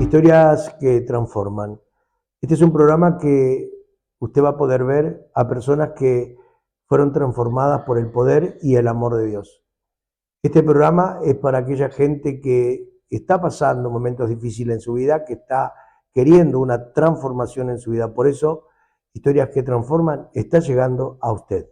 Historias que transforman. Este es un programa que usted va a poder ver a personas que fueron transformadas por el poder y el amor de Dios. Este programa es para aquella gente que está pasando momentos difíciles en su vida, que está queriendo una transformación en su vida. Por eso, Historias que Transforman está llegando a usted.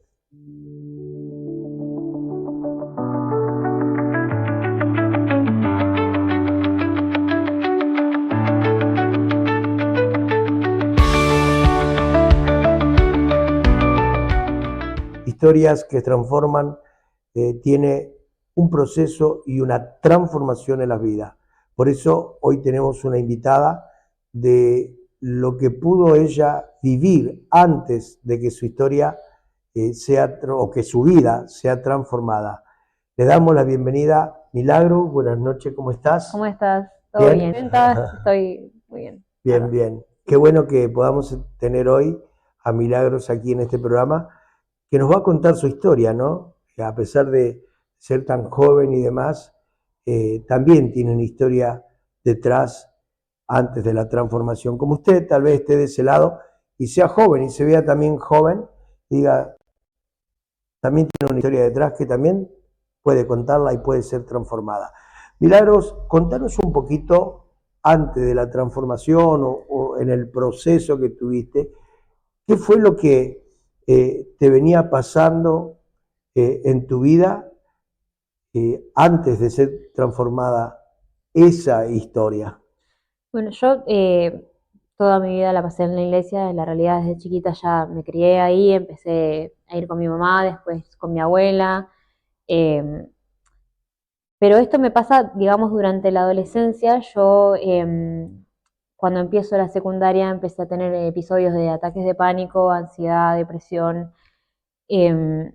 Historias que Transforman tiene un proceso y una transformación en la vida. Por eso hoy tenemos una invitada de lo que pudo ella vivir antes de que su historia o que su vida sea transformada. Le damos la bienvenida. Milagro, buenas noches, ¿cómo estás? ¿Cómo estás? ¿Todo bien? Estoy muy bien. Bien, bien. Qué bueno que podamos tener hoy a Milagros aquí en este programa, que nos va a contar su historia, ¿no? Que a pesar de ser tan joven y demás, también tiene una historia detrás antes de la transformación. Como usted tal vez esté de ese lado y sea joven y se vea también joven, diga, también tiene una historia detrás que también puede contarla y puede ser transformada. Milagros, contanos un poquito antes de la transformación o en el proceso que tuviste, ¿qué fue lo que te venía pasando en tu vida antes de ser transformada esa historia? Bueno, yo toda mi vida la pasé en la iglesia, en la realidad desde chiquita ya me crié ahí, empecé a ir con mi mamá, después con mi abuela, eh, pero esto me pasa, digamos, durante la adolescencia. Yo cuando empiezo la secundaria empecé a tener episodios de ataques de pánico, ansiedad, depresión. em,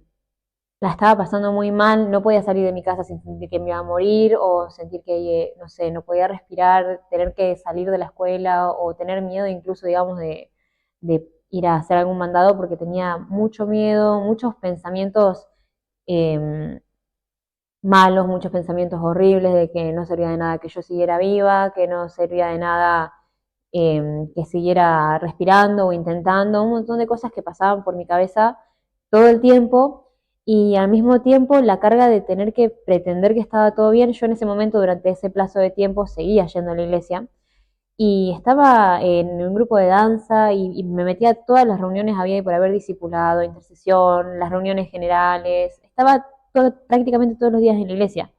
la estaba pasando muy mal, no podía salir de mi casa sin sentir que me iba a morir o sentir que, no sé, no podía respirar, tener que salir de la escuela o tener miedo incluso, digamos, de ir a hacer algún mandado porque tenía mucho miedo, muchos pensamientos eh, malos, muchos pensamientos horribles de que no servía de nada que yo siguiera viva, que no servía de nada que siguiera respirando o intentando, un montón de cosas que pasaban por mi cabeza todo el tiempo y al mismo tiempo la carga de tener que pretender que estaba todo bien. Yo en ese momento, durante ese plazo de tiempo, seguía yendo a la iglesia y estaba en un grupo de danza y me metía a todas las reuniones había y por haber discipulado, intercesión, las reuniones generales, estaba prácticamente todos los días en la iglesia.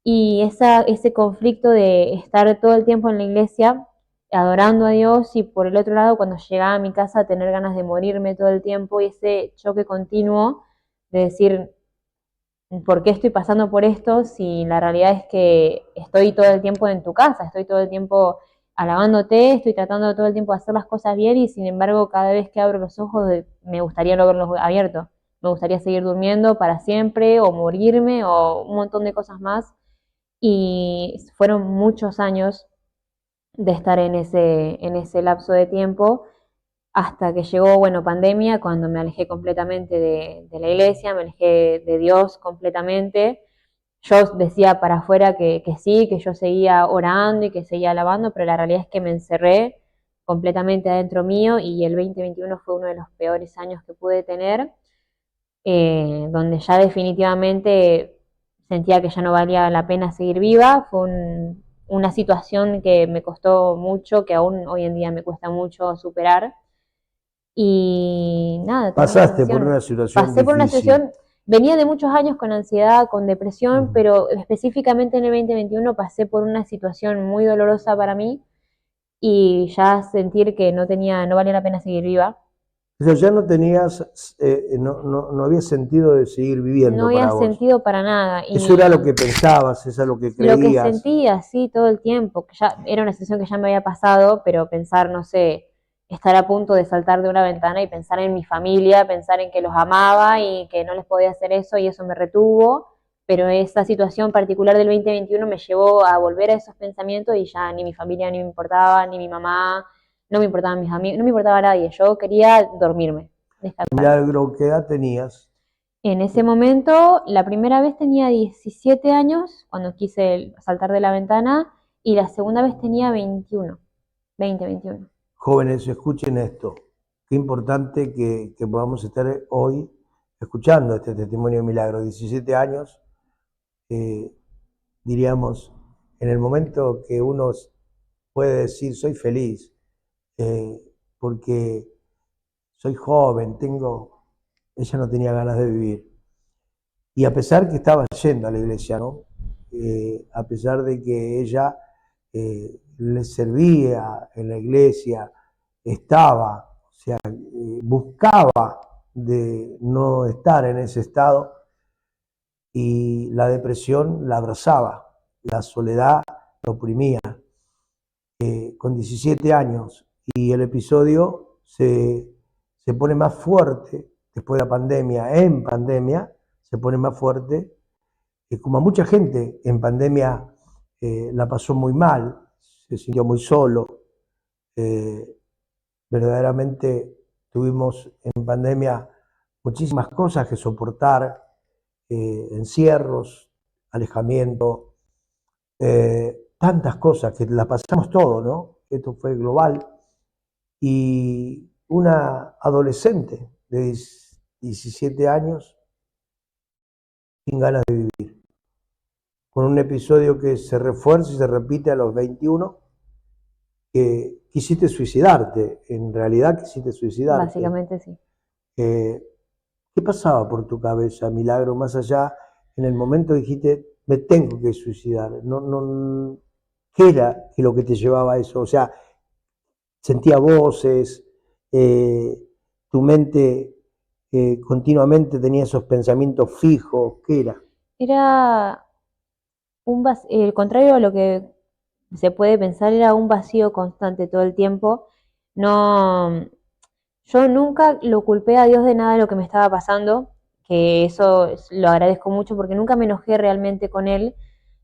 Y ese conflicto de estar todo el tiempo en la iglesia adorando a Dios y por el otro lado cuando llegaba a mi casa tener ganas de morirme todo el tiempo y ese choque continuo de decir, ¿por qué estoy pasando por esto si la realidad es que estoy todo el tiempo en tu casa, estoy todo el tiempo alabándote, estoy tratando todo el tiempo de hacer las cosas bien y sin embargo cada vez que abro los ojos me gustaría no verlos abiertos, me gustaría seguir durmiendo para siempre o morirme o un montón de cosas más? Y fueron muchos años de estar en ese lapso de tiempo hasta que llegó, bueno, pandemia, cuando me alejé completamente de la iglesia, me alejé de Dios completamente. Yo decía para afuera que sí, que yo seguía orando y que seguía alabando, pero la realidad es que me encerré completamente adentro mío y el 2021 fue uno de los peores años que pude tener, donde ya definitivamente sentía que ya no valía la pena seguir viva. Fue una situación que me costó mucho, que aún hoy en día me cuesta mucho superar. Y nada, Pasaste por una situación pasé por una difícil. situación venía de muchos años con ansiedad, con depresión, pero específicamente en el 2021 pasé por una situación muy dolorosa para mí y ya sentir que no valía la pena seguir viva. O sea, ya no tenías, no había sentido de seguir No viviendo había para vos. sentido para nada. Eso era lo que pensabas, eso era lo que Lo que creías. sentía, sí, todo el tiempo, que ya era una situación que ya me había pasado, pero pensar, no sé, estar a punto de saltar de una ventana y pensar en mi familia, pensar en que los amaba y que no les podía hacer eso y eso me retuvo, pero esa situación particular del 2021 me llevó a volver a esos pensamientos y ya ni mi familia ni me importaba, ni mi mamá, no me importaban mis amigos, no me importaba nadie, yo quería dormirme, descansar. Milagro, ¿qué edad tenías? En ese momento, la primera vez tenía 17 años, cuando quise saltar de la ventana, y la segunda vez tenía 21, 20, 21. Jóvenes, escuchen esto. Qué importante que podamos estar hoy escuchando este testimonio de milagro. 17 años, eh, diríamos, en el momento que uno puede decir soy feliz, eh, porque soy joven, ella no tenía ganas de vivir. Y a pesar que estaba yendo a la iglesia, ¿no? A pesar de que ella le servía en la iglesia, estaba, o sea, buscaba de no estar en ese estado y la depresión la abrazaba, la soledad la oprimía. Con 17 años y el episodio se pone más fuerte después de la pandemia, en pandemia, se pone más fuerte, como a mucha gente en pandemia la pasó muy mal, se sintió muy solo, eh, verdaderamente tuvimos en pandemia muchísimas cosas que soportar, encierros, alejamiento, tantas cosas que la pasamos todo, ¿no? Esto fue global. Y una adolescente de 17 años sin ganas de vivir, con un episodio que se refuerza y se repite a los 21, que quisiste suicidarte, en realidad quisiste suicidarte. Básicamente sí. Eh, ¿Qué pasaba por tu cabeza, Milagro, más allá, en el momento que dijiste, me tengo que suicidar? ¿Qué era lo que te llevaba a eso? O sea, sentía voces, eh, tu mente continuamente tenía esos pensamientos fijos, ¿qué era? Era el contrario a lo que se puede pensar, era un vacío constante todo el tiempo. No, yo nunca lo culpé a Dios de nada de lo que me estaba pasando, que lo agradezco mucho porque nunca me enojé realmente con él,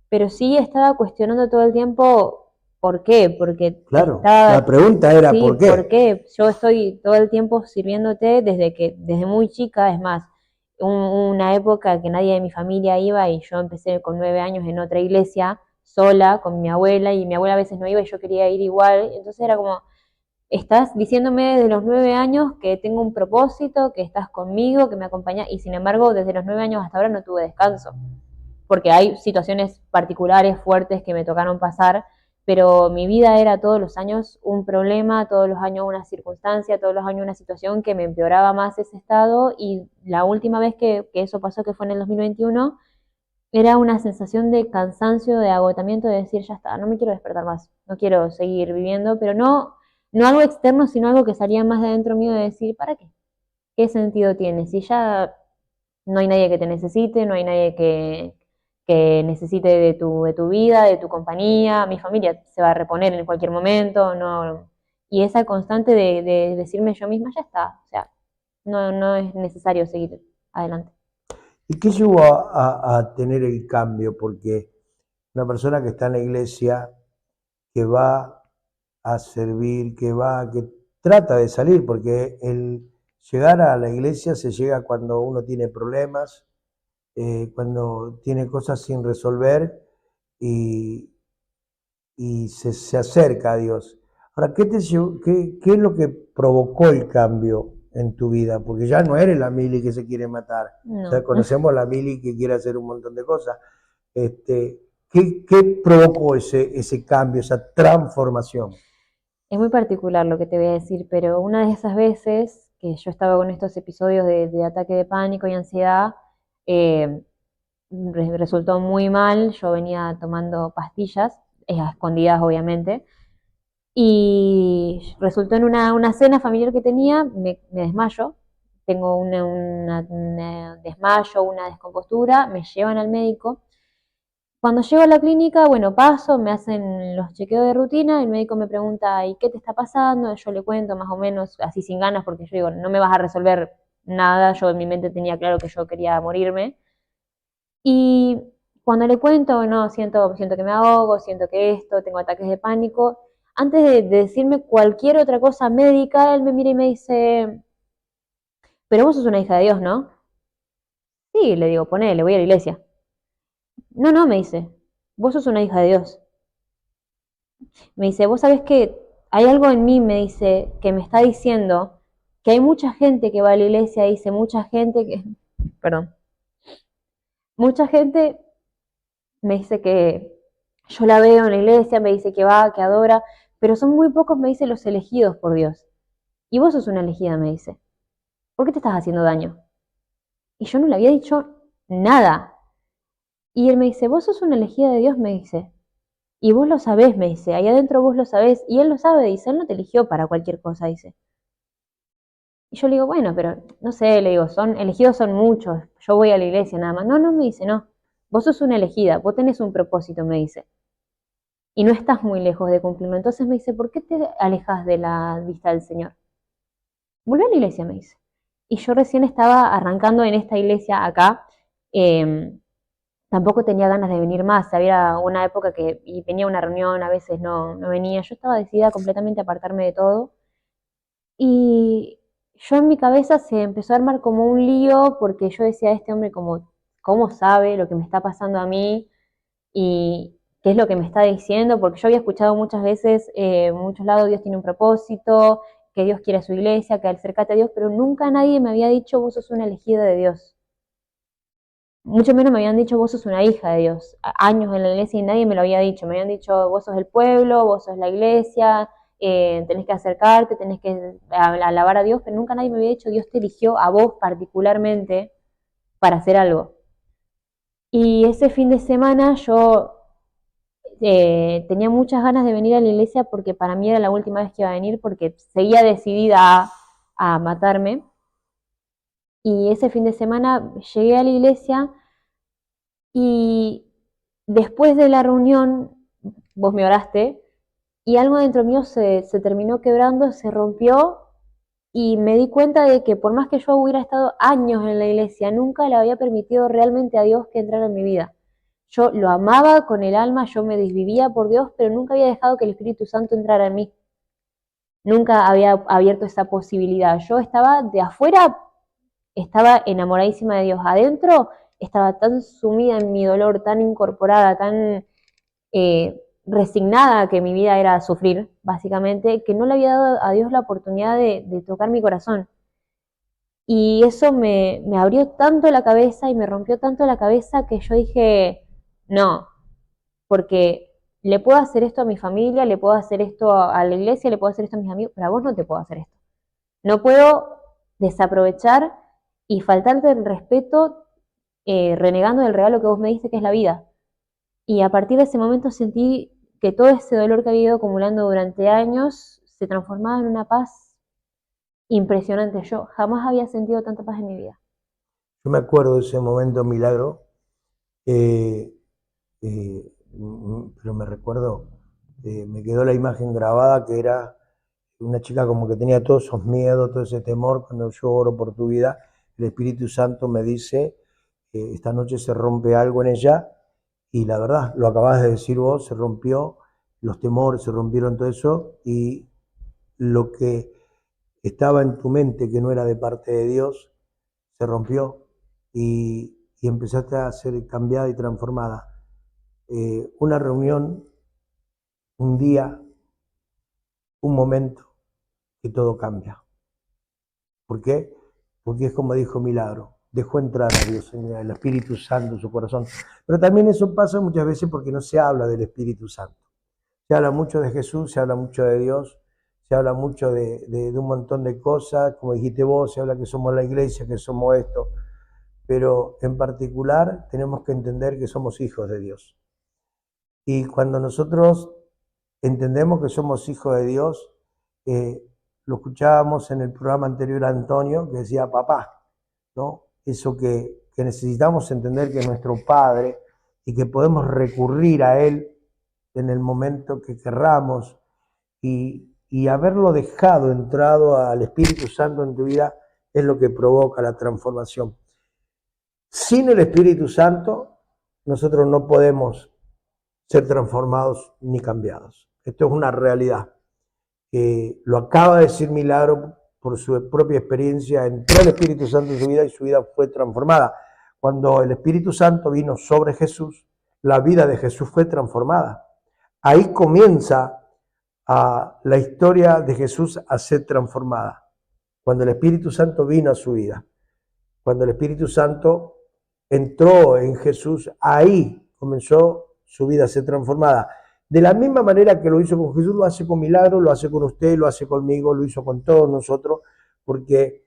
pero sí estaba cuestionando todo el tiempo por qué, porque Claro, la pregunta era sí, ¿por ¿por qué? qué? Yo estoy todo el tiempo sirviéndote desde muy chica, es más, una época que nadie de mi familia iba y yo empecé con 9 años en otra iglesia, sola, con mi abuela, y mi abuela a veces no iba y yo quería ir igual, entonces era como, estás diciéndome desde los 9 años que tengo un propósito, que estás conmigo, que me acompañas, y sin embargo desde los 9 años hasta ahora no tuve descanso, porque hay situaciones particulares, fuertes que me tocaron pasar, pero mi vida era todos los años un problema, todos los años una circunstancia, todos los años una situación que me empeoraba más ese estado, y la última vez que eso pasó, que fue en el 2021, era una sensación de cansancio, de agotamiento, de decir, ya está, no me quiero despertar más, no quiero seguir viviendo, pero no algo externo, sino algo que salía más de dentro mío de decir, ¿para qué? ¿Qué sentido tiene? Si ya no hay nadie que te necesite, no hay nadie que necesite de tu vida, de tu compañía, mi familia se va a reponer en cualquier momento, no, y esa constante de decirme yo misma, ya está, o sea, no es necesario seguir adelante. ¿Y qué llevó a tener el cambio? Porque una persona que está en la iglesia, que va a servir, que trata de salir, porque el llegar a la iglesia se llega cuando uno tiene problemas, cuando tiene cosas sin resolver y, y se acerca a Dios. Ahora, ¿qué es lo que provocó el cambio en tu vida? Porque ya no eres la Mili que se quiere matar. O sea, No. conocemos a la Mili que quiere hacer un montón de cosas. ¿Qué provocó ese cambio, esa transformación? Es muy particular lo que te voy a decir, pero una de esas veces que yo estaba con estos episodios de ataque de pánico y ansiedad, Eh, resultó muy mal, yo venía tomando pastillas, a escondidas obviamente, y resultó en una cena familiar que tenía, me desmayo, tengo una desmayo, una descompostura, me llevan al médico. Cuando llego a la clínica, bueno, paso, me hacen los chequeos de rutina, el médico me pregunta, ¿y qué te está pasando? Yo le cuento más o menos, así sin ganas, porque yo digo, no me vas a resolver nada, yo en mi mente tenía claro que yo quería morirme. Y cuando le cuento, no, siento que me ahogo, siento que esto, tengo ataques de pánico, antes de decirme cualquier otra cosa médica, él me mira y me dice, pero vos sos una hija de Dios, ¿no? Sí, le digo, ponele, voy a la iglesia. No, no, me dice, vos sos una hija de Dios. Me dice, vos sabés que hay algo en mí, me dice, que me está diciendo que hay mucha gente que va a la iglesia, dice, mucha gente que, perdón, mucha gente me dice que yo la veo en la iglesia, me dice que va, que adora, pero son muy pocos, me dice, los elegidos por Dios. Y vos sos una elegida, me dice. ¿Por qué te estás haciendo daño? Y yo no le había dicho nada. Y él me dice, vos sos una elegida de Dios, me dice. Y vos lo sabés, me dice, ahí adentro vos lo sabés. Y él lo sabe, dice, él no te eligió para cualquier cosa, dice. Y yo le digo, bueno, pero no sé, le digo, son elegidos son muchos, yo voy a la iglesia nada más. No, no, me dice, no, vos sos una elegida, vos tenés un propósito, me dice, y no estás muy lejos de cumplirlo. Entonces me dice, ¿por qué te alejas de la vista del Señor? Volvé a la iglesia, me dice. Y yo recién estaba arrancando en esta iglesia acá, eh, tampoco tenía ganas de venir más, había una época que y venía a una reunión, a veces no venía, yo estaba decidida completamente a apartarme de todo. Y yo en mi cabeza se empezó a armar como un lío porque yo decía, este hombre como, ¿cómo sabe lo que me está pasando a mí? Y qué es lo que me está diciendo, porque yo había escuchado muchas veces, en muchos lados, Dios tiene un propósito, que Dios quiere a su iglesia, que acércate a Dios, pero nunca nadie me había dicho, vos sos una elegida de Dios. Mucho menos me habían dicho, vos sos una hija de Dios. Años en la iglesia y nadie me lo había dicho. Me habían dicho, vos sos el pueblo, vos sos la iglesia, tenés que acercarte, tenés que alabar a Dios, pero nunca nadie me había dicho, Dios te eligió a vos particularmente para hacer algo. Y ese fin de semana yo tenía muchas ganas de venir a la iglesia porque para mí era la última vez que iba a venir porque seguía decidida a matarme. Y ese fin de semana llegué a la iglesia y después de la reunión, vos me oraste, y algo dentro mío se terminó quebrando, se rompió, y me di cuenta de que por más que yo hubiera estado años en la iglesia, nunca le había permitido realmente a Dios que entrara en mi vida. Yo lo amaba con el alma, yo me desvivía por Dios, pero nunca había dejado que el Espíritu Santo entrara en mí. Nunca había abierto esa posibilidad. Yo estaba de afuera, estaba enamoradísima de Dios. Adentro estaba tan sumida en mi dolor, tan incorporada, tan resignada a que mi vida era sufrir, básicamente, que no le había dado a Dios la oportunidad de tocar mi corazón. Y eso me abrió tanto la cabeza y me rompió tanto la cabeza que yo dije, no, porque le puedo hacer esto a mi familia, le puedo hacer esto a la iglesia, le puedo hacer esto a mis amigos, pero a vos no te puedo hacer esto. No puedo desaprovechar y faltarte el respeto renegando del regalo que vos me diste, que es la vida. Y a partir de ese momento sentí que todo ese dolor que había ido acumulando durante años se transformaba en una paz impresionante. Yo jamás había sentido tanta paz en mi vida. Yo me acuerdo de ese momento milagro, eh, pero me recuerdo, me quedó la imagen grabada que era una chica como que tenía todos esos miedos, todo ese temor. Cuando yo oro por tu vida, el Espíritu Santo me dice, esta noche se rompe algo en ella, y la verdad, lo acabas de decir vos, se rompió, los temores, se rompieron todo eso, y lo que estaba en tu mente que no era de parte de Dios, se rompió, y empezaste a ser cambiada y transformada. Una reunión, un día, un momento, que todo cambia. ¿Por qué? Porque es como dijo Milagro, dejó entrar a Dios, el Espíritu Santo en su corazón. Pero también eso pasa muchas veces porque no se habla del Espíritu Santo. Se habla mucho de Jesús, se habla mucho de Dios, se habla mucho de un montón de cosas, como dijiste vos, se habla que somos la iglesia, que somos esto, pero en particular tenemos que entender que somos hijos de Dios. Y cuando nosotros entendemos que somos hijos de Dios, lo escuchábamos en el programa anterior a Antonio, que decía papá, ¿no? Eso que necesitamos entender que es nuestro Padre y que podemos recurrir a Él en el momento que querramos y haberlo dejado entrado al Espíritu Santo en tu vida es lo que provoca la transformación. Sin el Espíritu Santo, nosotros no podemos ser transformados ni cambiados. Esto es una realidad. Lo acaba de decir Milagro por su propia experiencia. Entró el Espíritu Santo en su vida y su vida fue transformada. Cuando el Espíritu Santo vino sobre Jesús, la vida de Jesús fue transformada. Ahí comienza la historia de Jesús a ser transformada. Cuando el Espíritu Santo vino a su vida. Cuando el Espíritu Santo entró en Jesús, ahí comenzó su vida a ser transformada. De la misma manera que lo hizo con Jesús, lo hace con Milagro, lo hace con usted, lo hace conmigo, lo hizo con todos nosotros, porque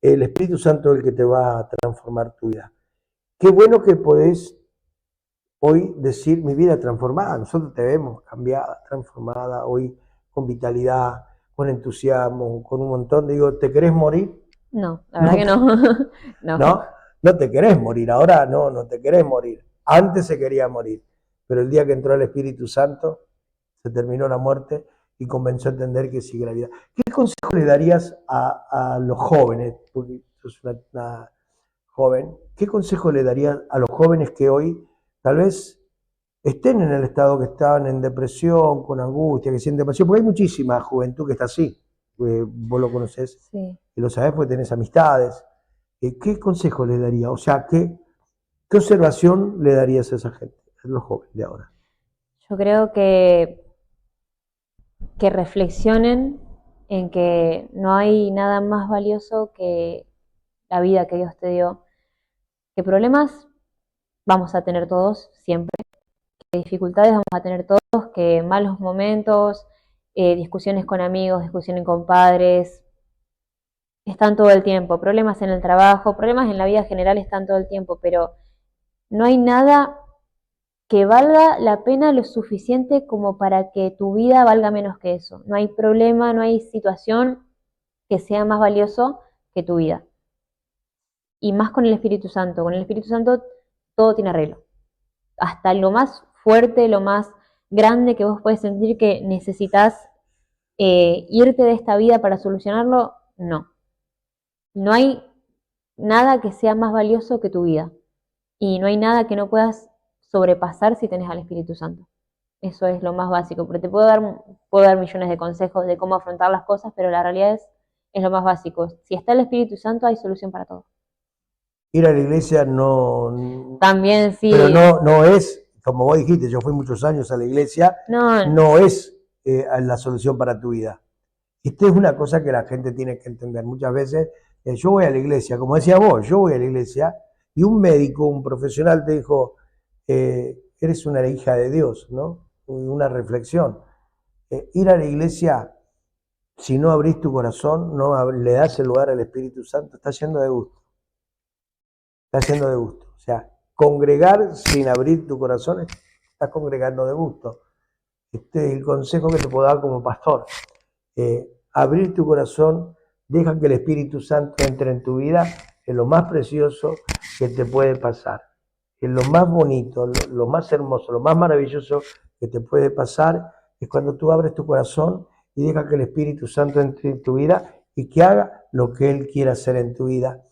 el Espíritu Santo es el que te va a transformar tu vida. Qué bueno que podés hoy decir mi vida transformada. Nosotros te vemos cambiada, transformada, hoy con vitalidad, con entusiasmo, con un montón. Digo, ¿te querés morir? No, la verdad que no. No. No, no te querés morir, ahora no te querés morir. Antes se quería morir, pero el día que entró el Espíritu Santo, se terminó la muerte y comenzó a entender que sigue la vida. ¿Qué consejo le darías a los jóvenes? Porque sos una joven. ¿Qué consejo le darías a los jóvenes que hoy tal vez estén en el estado que estaban, en depresión, con angustia, que sienten pasión? Porque hay muchísima juventud que está así. Vos lo conocés, Sí. y lo sabés porque tenés amistades. ¿Qué consejo le daría? O sea, ¿qué observación le darías a esa gente, a los jóvenes de ahora? Yo creo que reflexionen en que no hay nada más valioso que la vida que Dios te dio. Que problemas vamos a tener todos siempre, que dificultades vamos a tener todos, que malos momentos, discusiones con amigos, discusiones con padres, están todo el tiempo, problemas en el trabajo, problemas en la vida general están todo el tiempo, pero no hay nada que valga la pena lo suficiente como para que tu vida valga menos que eso. No hay problema, no hay situación que sea más valioso que tu vida. Y más con el Espíritu Santo. Con el Espíritu Santo todo tiene arreglo. Hasta lo más fuerte, lo más grande que vos puedes sentir que necesitas irte de esta vida para solucionarlo, no. No hay nada que sea más valioso que tu vida. Y no hay nada que no puedas sobrepasar si tenés al Espíritu Santo. Eso es lo más básico, porque te puedo dar millones de consejos de cómo afrontar las cosas, pero la realidad es lo más básico. Si está el Espíritu Santo, hay solución para todo. Ir a la iglesia no... También sí. Pero no es, como vos dijiste, yo fui muchos años a la iglesia, no es la solución para tu vida. Esta es una cosa que la gente tiene que entender. Muchas veces, yo voy a la iglesia, como decía vos, yo voy a la iglesia, y un médico, un profesional te dijo, eres una hija de Dios, ¿no? Una reflexión. Ir a la iglesia, si no abrís tu corazón, no le das el lugar al Espíritu Santo, está yendo de gusto. Está yendo de gusto. O sea, congregar sin abrir tu corazón, estás congregando de gusto. Este es el consejo que te puedo dar como pastor. Abrir tu corazón, deja que el Espíritu Santo entre en tu vida, es lo más precioso que te puede pasar. Es lo más bonito, lo más hermoso, lo más maravilloso que te puede pasar es cuando tú abres tu corazón y dejas que el Espíritu Santo entre en tu vida y que haga lo que Él quiera hacer en tu vida.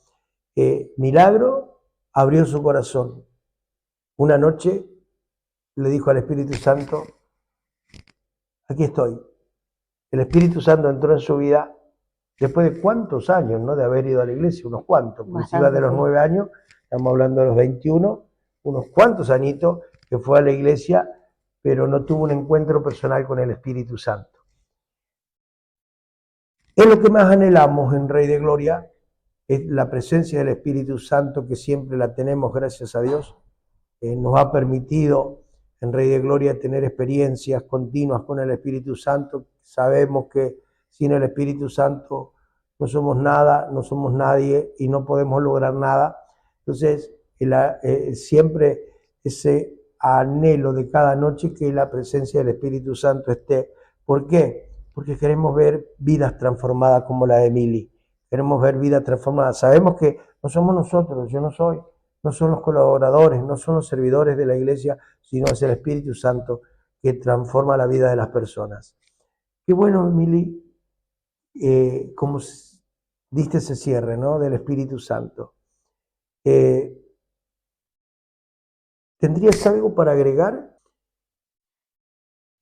Milagro abrió su corazón. Una noche le dijo al Espíritu Santo, aquí estoy. El Espíritu Santo entró en su vida después de cuántos años, ¿no? De haber ido a la iglesia, unos cuantos, porque si iba de los 9 años, estamos hablando de los 21, unos cuantos añitos que fue a la iglesia, pero no tuvo un encuentro personal con el Espíritu Santo. Es lo que más anhelamos en Rey de Gloria, es la presencia del Espíritu Santo, que siempre la tenemos, gracias a Dios. Nos ha permitido en Rey de Gloria tener experiencias continuas con el Espíritu Santo. Sabemos que sin el Espíritu Santo no somos nada, no somos nadie y no podemos lograr nada. Entonces, siempre ese anhelo de cada noche que la presencia del Espíritu Santo esté. ¿Por qué? Porque queremos ver vidas transformadas como la de Mili. Queremos ver vidas transformadas. Sabemos que no somos nosotros, yo no soy, no son los colaboradores, no son los servidores de la iglesia, sino es el Espíritu Santo que transforma la vida de las personas. Qué bueno, Mili, como diste ese cierre, ¿no? Del Espíritu Santo. ¿Tendrías algo para agregar?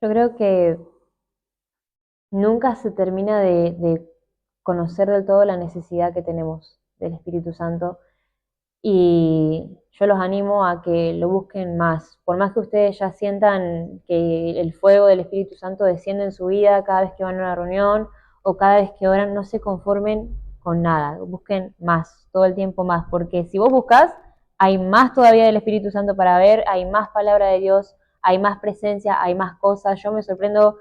Yo creo que nunca se termina de conocer del todo la necesidad que tenemos del Espíritu Santo y yo los animo a que lo busquen más. Por más que ustedes ya sientan que el fuego del Espíritu Santo desciende en su vida cada vez que van a una reunión o cada vez que oran, no se conformen con nada, busquen más, todo el tiempo más, porque si vos buscas, hay más todavía del Espíritu Santo para ver, hay más palabra de Dios, hay más presencia, hay más cosas. Yo me sorprendo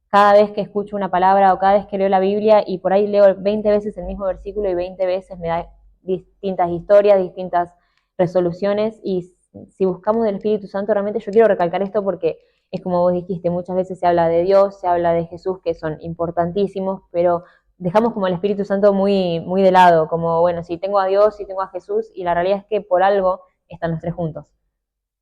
cada vez que escucho una palabra o cada vez que leo la Biblia y por ahí leo 20 veces el mismo versículo y 20 veces me da distintas historias, distintas resoluciones y si buscamos del Espíritu Santo, realmente yo quiero recalcar esto porque es como vos dijiste, muchas veces se habla de Dios, se habla de Jesús, que son importantísimos, pero dejamos como el Espíritu Santo muy, muy de lado, como bueno, si tengo a Dios, si tengo a Jesús, y la realidad es que por algo están los tres juntos.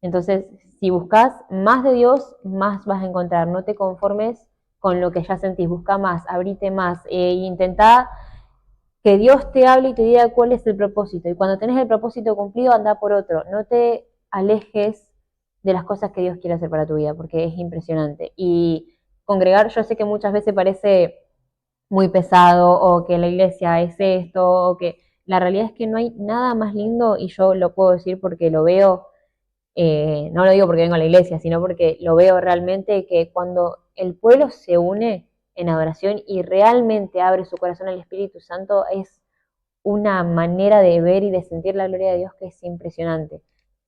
Entonces, si buscas más de Dios, más vas a encontrar, no te conformes con lo que ya sentís, busca más, abrite más, intentá que Dios te hable y te diga cuál es el propósito. Y cuando tenés el propósito cumplido, anda por otro. No te alejes de las cosas que Dios quiere hacer para tu vida, porque es impresionante. Y congregar, yo sé que muchas veces parece muy pesado, o que la iglesia es esto, o que la realidad es que no hay nada más lindo, y yo lo puedo decir porque lo veo, no lo digo porque vengo a la iglesia, sino porque lo veo realmente, que cuando el pueblo se une en adoración y realmente abre su corazón al Espíritu Santo, es una manera de ver y de sentir la gloria de Dios que es impresionante.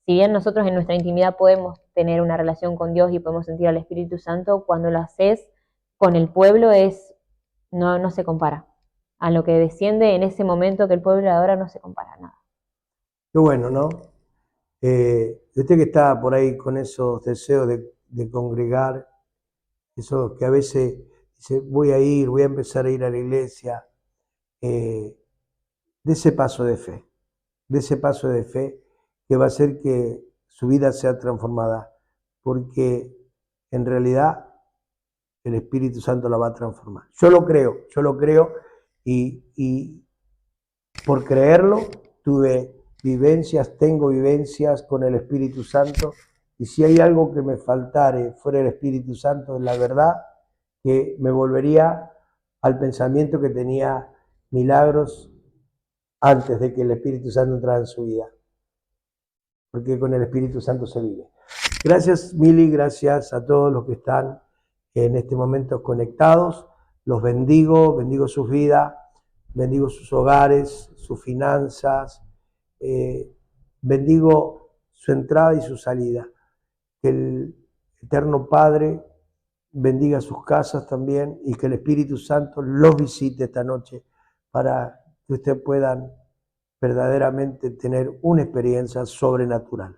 Si bien nosotros en nuestra intimidad podemos tener una relación con Dios y podemos sentir al Espíritu Santo, cuando lo haces con el pueblo no se compara. A lo que desciende en ese momento que el pueblo adora no se compara a nada. Qué bueno, ¿no? Usted que está por ahí con esos deseos de congregar, eso que a veces dice, voy a empezar a ir a la iglesia, de ese paso de fe, de ese paso de fe que va a hacer que su vida sea transformada, porque en realidad el Espíritu Santo la va a transformar. Yo lo creo y por creerlo tengo vivencias con el Espíritu Santo y si hay algo que me faltare fuera del Espíritu Santo, la verdad que me volvería al pensamiento que tenía Milagros antes de que el Espíritu Santo entrara en su vida, porque con el Espíritu Santo se vive. Gracias, Mili, gracias a todos los que están en este momento conectados. Los bendigo sus vidas, bendigo sus hogares, sus finanzas, bendigo su entrada y su salida. Que el Eterno Padre bendiga sus casas también y que el Espíritu Santo los visite esta noche para que ustedes puedan verdaderamente tener una experiencia sobrenatural.